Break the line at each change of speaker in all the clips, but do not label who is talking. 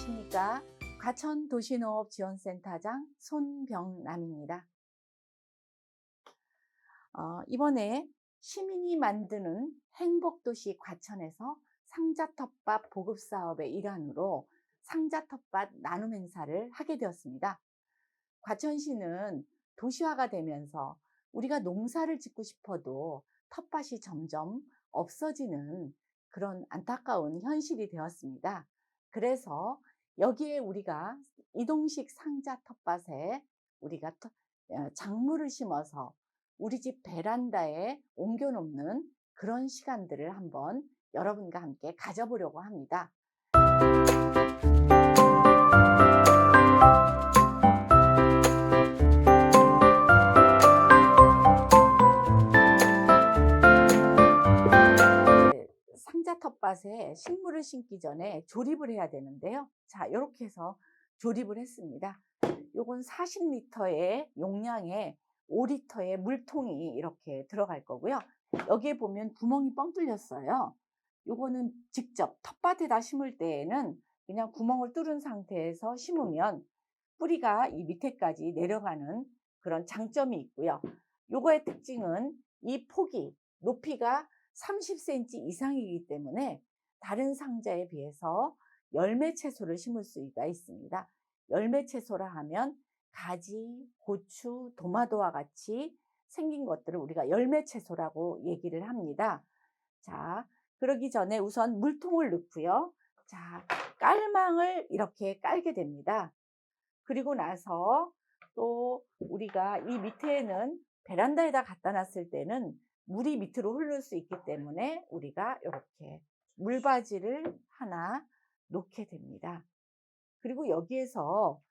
안녕하십니까. 과천 도시농업지원센터장 손병남입니다. 이번에 시민이 만드는 행복도시 과천에서 상자텃밭 보급사업의 일환으로 상자텃밭 나눔 행사를 하게 되었습니다. 과천시는 도시화가 되면서 우리가 농사를 짓고 싶어도 텃밭이 점점 없어지는 그런 안타까운 현실이 되었습니다. 그래서 여기에 우리가 이동식 상자 텃밭에 우리가 작물을 심어서 우리 집 베란다에 옮겨 놓는 그런 시간들을 한번 여러분과 함께 가져보려고 합니다. 상자 텃밭에 식물을 심기 전에 조립을 해야 되는데요. 자, 이렇게 해서 조립을 했습니다. 요건 40리터의 용량의 5리터의 물통이 이렇게 들어갈 거고요. 여기에 보면 구멍이 뻥 뚫렸어요. 요거는 직접 텃밭에다 심을 때에는 그냥 구멍을 뚫은 상태에서 심으면 뿌리가 이 밑에까지 내려가는 그런 장점이 있고요. 요거의 특징은 이 폭이 높이가 30cm 이상이기 때문에 다른 상자에 비해서 열매 채소를 심을 수가 있습니다. 열매 채소라 하면 가지, 고추, 도마도와 같이 생긴 것들을 우리가 열매 채소라고 얘기를 합니다. 자, 그러기 전에 우선 물통을 넣고요. 자, 깔망을 이렇게 깔게 됩니다. 그리고 나서 또 우리가 이 밑에는 베란다에다 갖다 놨을 때는 물이 밑으로 흐를 수 있기 때문에 우리가 이렇게 물바지를 하나 놓게 됩니다. 그리고 여기에서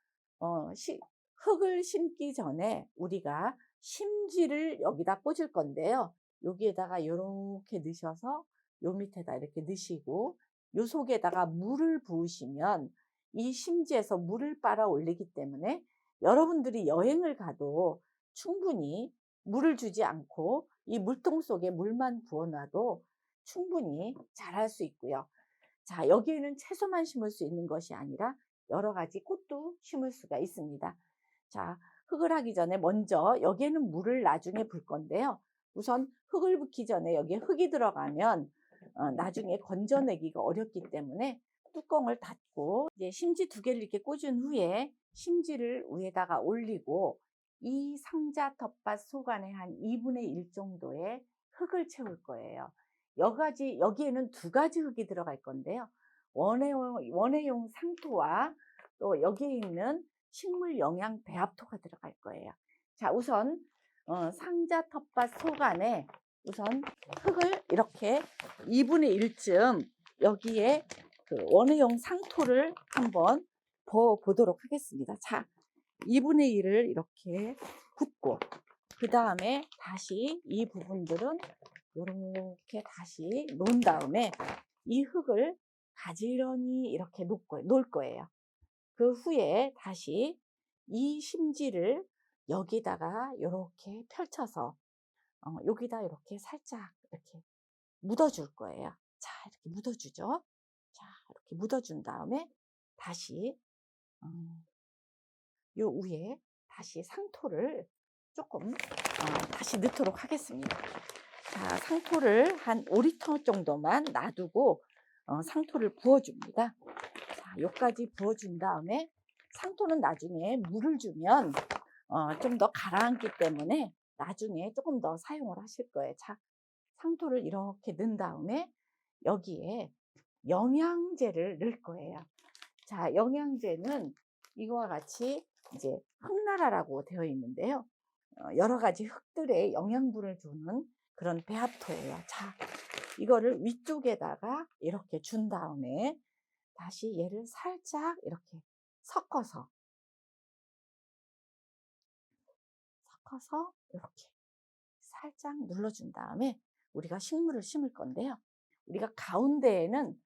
흙을 심기 전에 우리가 심지를 여기다 꽂을 건데요. 여기에다가 이렇게 넣으셔서 요 밑에다 이렇게 넣으시고 요 속에다가 물을 부으시면 이 심지에서 물을 빨아 올리기 때문에 여러분들이 여행을 가도 충분히 물을 주지 않고 이 물통 속에 물만 부어놔도 충분히 자랄 수 있고요. 자, 여기에는 채소만 심을 수 있는 것이 아니라 여러 가지 꽃도 심을 수가 있습니다. 자, 흙을 하기 전에 먼저 여기에는 물을 나중에 붓을 건데요. 우선 흙을 붓기 전에 여기에 흙이 들어가면 나중에 건져내기가 어렵기 때문에 뚜껑을 닫고 이제 심지 2개를 이렇게 꽂은 후에 심지를 위에다가 올리고 이 상자 텃밭 속 안에 한 2분의 1 정도의 흙을 채울 거예요. 여기에는 2가지 흙이 들어갈 건데요. 원예용 상토와 또 여기에 있는 식물 영양 배합토가 들어갈 거예요. 자, 우선 상자 텃밭 속 안에 우선 흙을 이렇게 2분의 1쯤 여기에 그 원예용 상토를 한번 부어 보도록 하겠습니다. 자, 2분의 1을 이렇게 붓고 그 다음에 다시 이 부분들은 이렇게 다시 놓은 다음에 이 흙을 가지런히 이렇게 놓을 거예요. 그 후에 다시 이 심지를 여기다가 이렇게 펼쳐서 여기다 이렇게 살짝 이렇게 묻어줄 거예요. 자, 이렇게 묻어주죠. 자, 이렇게 묻어준 다음에 다시 요 위에 다시 상토를 조금 다시 넣도록 하겠습니다. 자, 상토를 한 5리터 정도만 놔두고 상토를 부어줍니다. 자, 요까지 부어준 다음에 상토는 나중에 물을 주면 좀 더 가라앉기 때문에 나중에 조금 더 사용을 하실 거예요. 자, 상토를 이렇게 넣은 다음에 여기에 영양제를 넣을 거예요. 자, 영양제는 이거와 같이 이제 흙나라라고 되어 있는데요. 여러 가지 흙들의 영양분을 주는 그런 배합토예요. 자, 이거를 위쪽에다가 이렇게 준 다음에 다시 얘를 살짝 이렇게 섞어서 이렇게 살짝 눌러준 다음에 우리가 식물을 심을 건데요. 우리가 가운데에는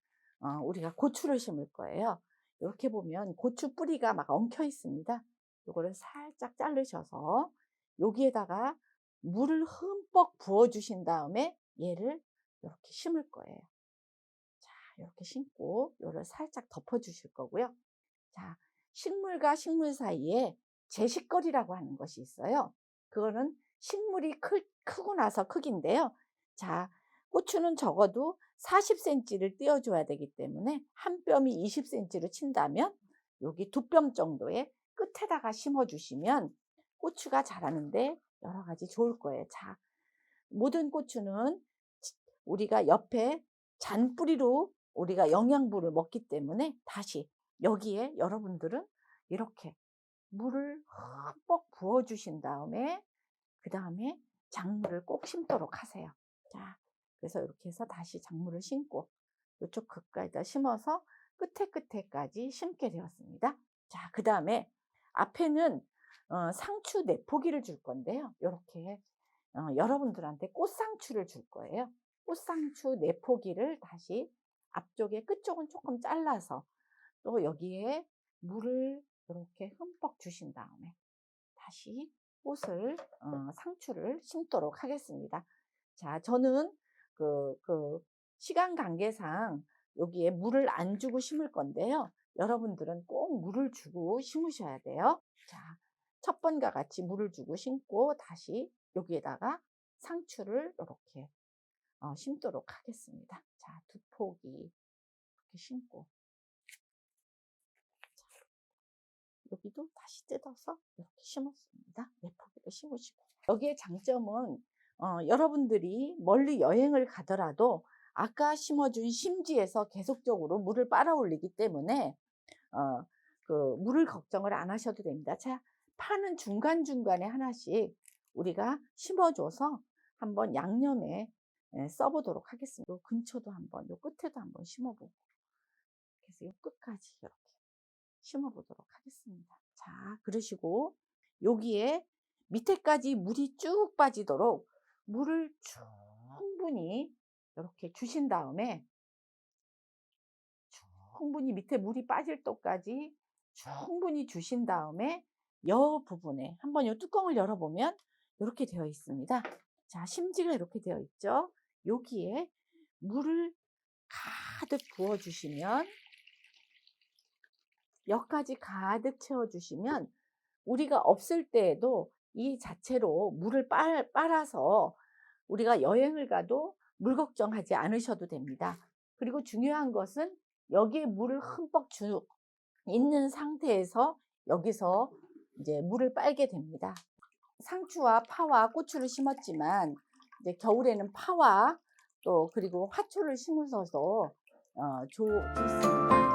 우리가 고추를 심을 거예요. 이렇게 보면 고추 뿌리가 막 엉켜 있습니다. 이거를 살짝 자르셔서 여기에다가 물을 흠뻑 부어 주신 다음에 얘를 이렇게 심을 거예요. 자, 이렇게 심고 이를 살짝 덮어 주실 거고요. 자, 식물과 식물 사이에 제식거리라고 하는 것이 있어요. 그거는 식물이 크고 나서 크기인데요. 자, 고추는 적어도 40cm를 띄워줘야 되기 때문에 한 뼘이 20cm로 친다면 여기 2뼘 정도의 끝에다가 심어주시면 고추가 자라는데 여러 가지 좋을 거예요. 자, 모든 고추는 우리가 옆에 잔뿌리로 우리가 영양분을 먹기 때문에 다시 여기에 여러분들은 이렇게 물을 흠뻑 부어 주신 다음에 그 다음에 작물을 꼭 심도록 하세요. 자, 그래서 이렇게 해서 다시 작물을 심고 이쪽 끝까지다 심어서 끝에까지 심게 되었습니다. 자, 그 다음에 앞에는 상추 4포기를 줄 건데요. 이렇게 여러분들한테 꽃상추를 줄 거예요. 꽃상추 4포기를 다시 앞쪽에 끝쪽은 조금 잘라서 또 여기에 물을 이렇게 흠뻑 주신 다음에 다시 꽃을 상추를 심도록 하겠습니다. 자, 저는 그 시간 관계상 여기에 물을 안 주고 심을 건데요. 여러분들은 꼭 물을 주고 심으셔야 돼요. 자, 첫 번과 같이 물을 주고 심고 다시 여기에다가 상추를 이렇게 심도록 하겠습니다. 자, 2포기 이렇게 심고 여기도 다시 뜯어서 이렇게 심었습니다. 4포기를 심으시고 여기에 장점은 여러분들이 멀리 여행을 가더라도 아까 심어준 심지에서 계속적으로 물을 빨아 올리기 때문에 그 물을 걱정을 안 하셔도 됩니다. 자, 파는 중간중간에 하나씩 우리가 심어줘서 한번 양념에 써보도록 하겠습니다. 요 근처도 한번, 요 끝에도 한번 심어보고 그래서 요 끝까지 이렇게 심어보도록 하겠습니다. 자, 그러시고 여기에 밑에까지 물이 쭉 빠지도록 물을 충분히 이렇게 주신 다음에 충분히 밑에 물이 빠질 때까지 충분히 주신 다음에 여 부분에 한번 이 뚜껑을 열어보면 이렇게 되어 있습니다. 자, 심지가 이렇게 되어 있죠. 여기에 물을 가득 부어주시면 여기까지 가득 채워주시면 우리가 없을 때에도 이 자체로 물을 빨아서 우리가 여행을 가도 물 걱정하지 않으셔도 됩니다. 그리고 중요한 것은 여기에 물을 흠뻑 있는 상태에서 여기서 이제 물을 빨게 됩니다. 상추와 파와 고추를 심었지만 이제 겨울에는 파와 또 그리고 화초를 심으셔서 좋습니다.